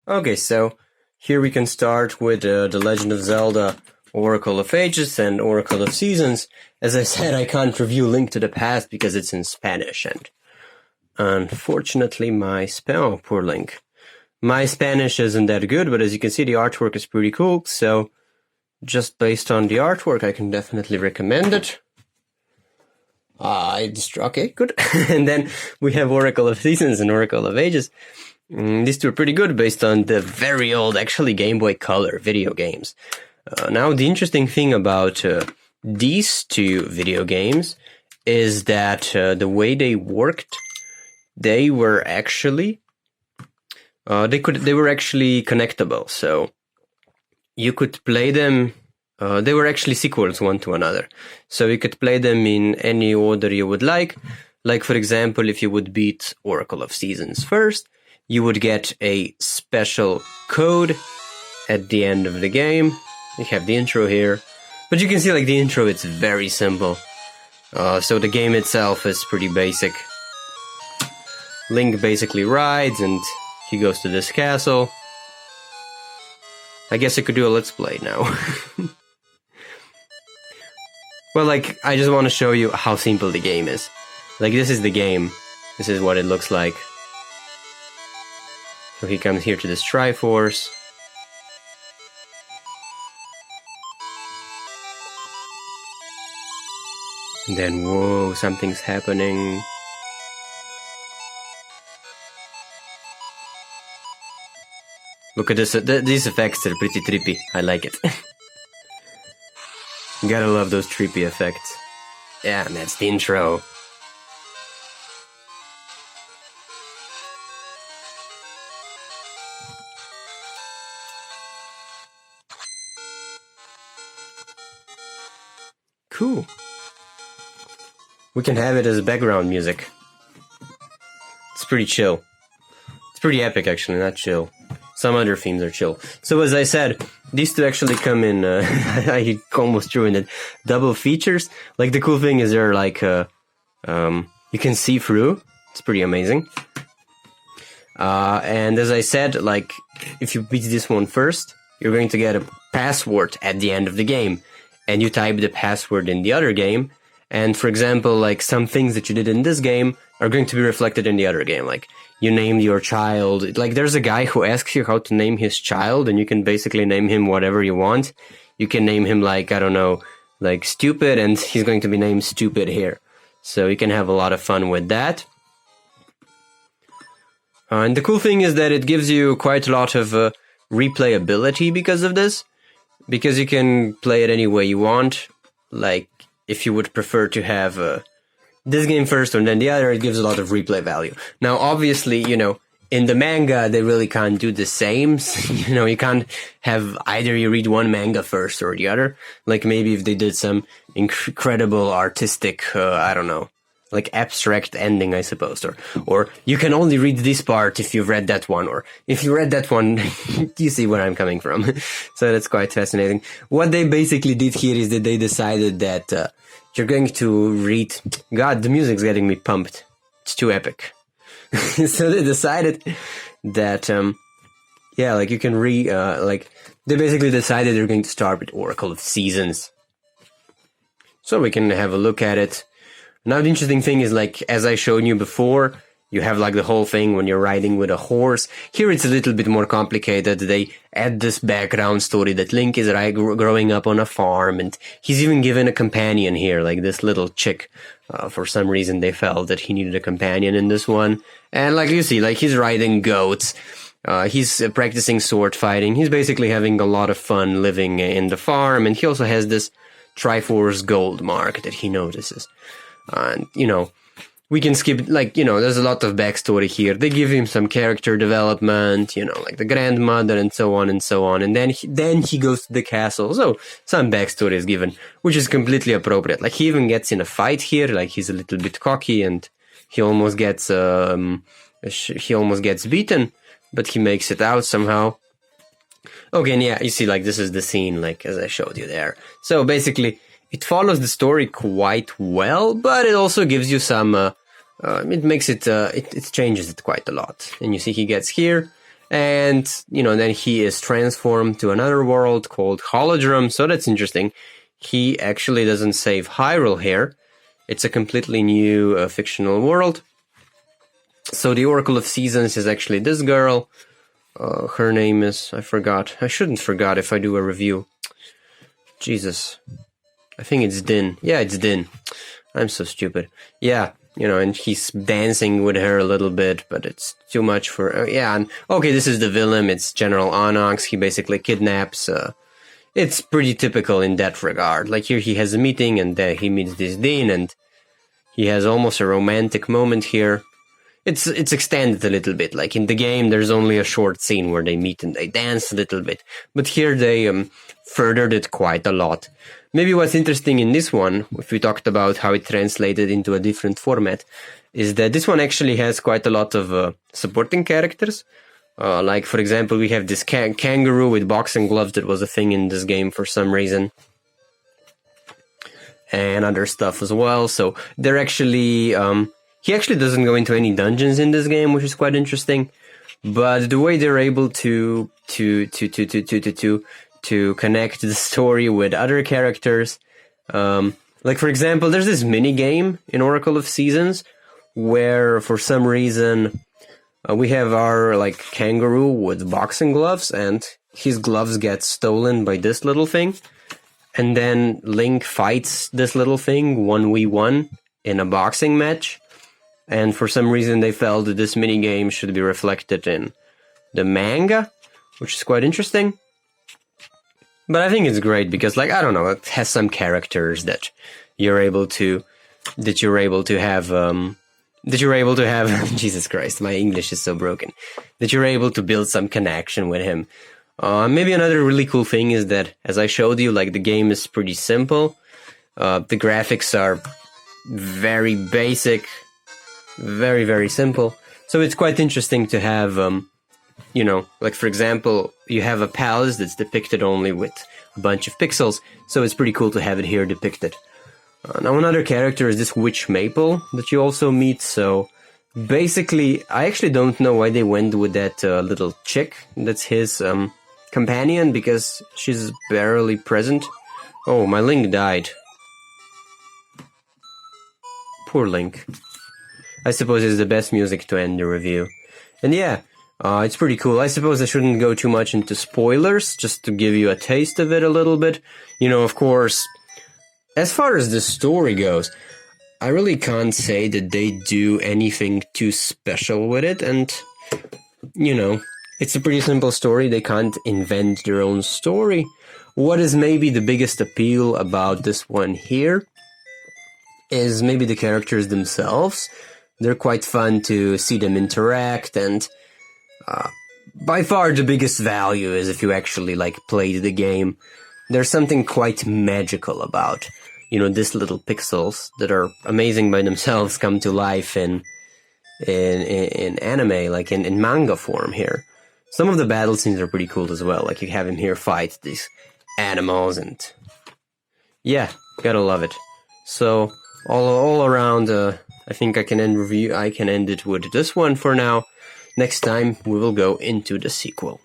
Okay, so here we can start with The Legend of Zelda Oracle of Ages and Oracle of Seasons. As I said, I can't review Link to the Past because it's in Spanish, and unfortunately poor Link. My Spanish isn't that good, but as you can see, the artwork is pretty cool, so just based on the artwork, I can definitely recommend it. Okay, good. And then we have Oracle of Seasons and Oracle of Ages. These two are pretty good based on the very old, actually Game Boy Color video games. Now, the interesting thing about these two video games is that the way they worked, they were actually connectable. So you could play them. They were actually sequels one to another. So you could play them in any order you would like. Like, for example, if you would beat Oracle of Seasons first, you would get a special code at the end of the game. You have the intro here. But you can see, like, the intro, it's very simple. So the game itself is pretty basic. Link basically rides and he goes to this castle. I guess I could do a let's play now. Well, like, I just want to show you how simple the game is. Like, this is the game. This is what it looks like. So he comes here to this Triforce. And then, whoa, something's happening. Look at this, these effects are pretty trippy. I like it. Gotta love those trippy effects. Yeah, and that's the intro. Cool. We can have it as background music. It's pretty chill. It's pretty epic, actually, not chill. Some other themes are chill. So as I said, these two actually come in, I almost ruined it, double features. Like, the cool thing is they're like, you can see through. It's pretty amazing. And as I said, like, if you beat this one first, you're going to get a password at the end of the game. And you type the password in the other game. And for example, like, some things that you did in this game are going to be reflected in the other game. Like, you named your child. Like, there's a guy who asks you how to name his child, and you can basically name him whatever you want. You can name him, like, I don't know, like Stupid, and he's going to be named Stupid here. So you can have a lot of fun with that. And the cool thing is that it gives you quite a lot of replayability because of this. Because you can play it any way you want. Like, if you would prefer to have this game first and then the other, it gives a lot of replay value. Now, obviously, you know, in the manga, they really can't do the same. You know, you can't have either you read one manga first or the other. Like, maybe if they did some incredible artistic, I don't know, like abstract ending, I suppose. Or you can only read this part if you've read that one. Or if you read that one, you see where I'm coming from. So that's quite fascinating. What they basically did here is that they decided that you're going to read... God, the music's getting me pumped. It's too epic. So they decided that, yeah, like, you can like, they basically decided they're going to start with Oracle of Seasons. So we can have a look at it. Now, the interesting thing is, like, as I showed you before, you have, like, the whole thing when you're riding with a horse. Here it's a little bit more complicated. They add this background story that Link is growing up on a farm, and he's even given a companion here, like this little chick. For some reason, they felt that he needed a companion in this one. And, like, you see, like, he's riding goats. He's practicing sword fighting. He's basically having a lot of fun living in the farm, and he also has this Triforce gold mark that he notices. And, you know, we can skip, like, you know, there's a lot of backstory here. They give him some character development, you know, like the grandmother and so on and so on. And then he goes to the castle. So some backstory is given, which is completely appropriate. Like, he even gets in a fight here. Like, he's a little bit cocky and he almost gets beaten, but he makes it out somehow. Okay, and yeah, you see, like, this is the scene, like, as I showed you there. So basically, it follows the story quite well, but it also gives you some, it makes it, it changes it quite a lot. And you see he gets here, And, then he is transformed to another world called Holodrum. So that's interesting. He actually doesn't save Hyrule here. It's a completely new fictional world. So the Oracle of Seasons is actually this girl. Her name is, I forgot. I shouldn't forget if I do a review. Jesus. I think it's Din. Yeah, it's Din. I'm so stupid. Yeah, and he's dancing with her a little bit, but it's too much for... yeah, and okay, this is the villain. It's General Onyx. He basically kidnaps... it's pretty typical in that regard. Like here he has a meeting and he meets this Din and he has almost a romantic moment here. It's extended a little bit. Like in the game, there's only a short scene where they meet and they dance a little bit. But here they furthered it quite a lot. Maybe what's interesting in this one, if we talked about how it translated into a different format, is that this one actually has quite a lot of supporting characters. Like, for example, we have this kangaroo with boxing gloves that was a thing in this game for some reason. And other stuff as well. So they're actually... he actually doesn't go into any dungeons in this game, which is quite interesting. But the way they're able to connect the story with other characters. Like, for example, there's this mini game in Oracle of Seasons where, for some reason, we have our, kangaroo with boxing gloves, and his gloves get stolen by this little thing. And then Link fights this little thing 1v1 in a boxing match. And for some reason, they felt that this mini game should be reflected in the manga, which is quite interesting. But I think it's great because, I don't know, it has some characters that you're able to have, Jesus Christ, my English is so broken, that you're able to build some connection with him. Maybe another really cool thing is that, as I showed you, the game is pretty simple. The graphics are very basic, very, very simple. So it's quite interesting to have, for example, you have a palace that's depicted only with a bunch of pixels, so it's pretty cool to have it here depicted. Now another character is this Witch Maple that you also meet, so basically, I actually don't know why they went with that little chick that's his companion, because she's barely present. Oh, my Link died. Poor Link. I suppose it's the best music to end the review. And yeah, it's pretty cool. I suppose I shouldn't go too much into spoilers, just to give you a taste of it a little bit. Of course, as far as the story goes, I really can't say that they do anything too special with it. And, it's a pretty simple story. They can't invent their own story. What is maybe the biggest appeal about this one here is maybe the characters themselves. They're quite fun to see them interact, and by far the biggest value is if you actually played the game. There's something quite magical about, these little pixels that are amazing by themselves come to life in anime, in manga form here. Some of the battle scenes are pretty cool as well. You have him here fight these animals, and yeah, gotta love it. So all around, I think I can end it with this one for now. Next time we will go into the sequel.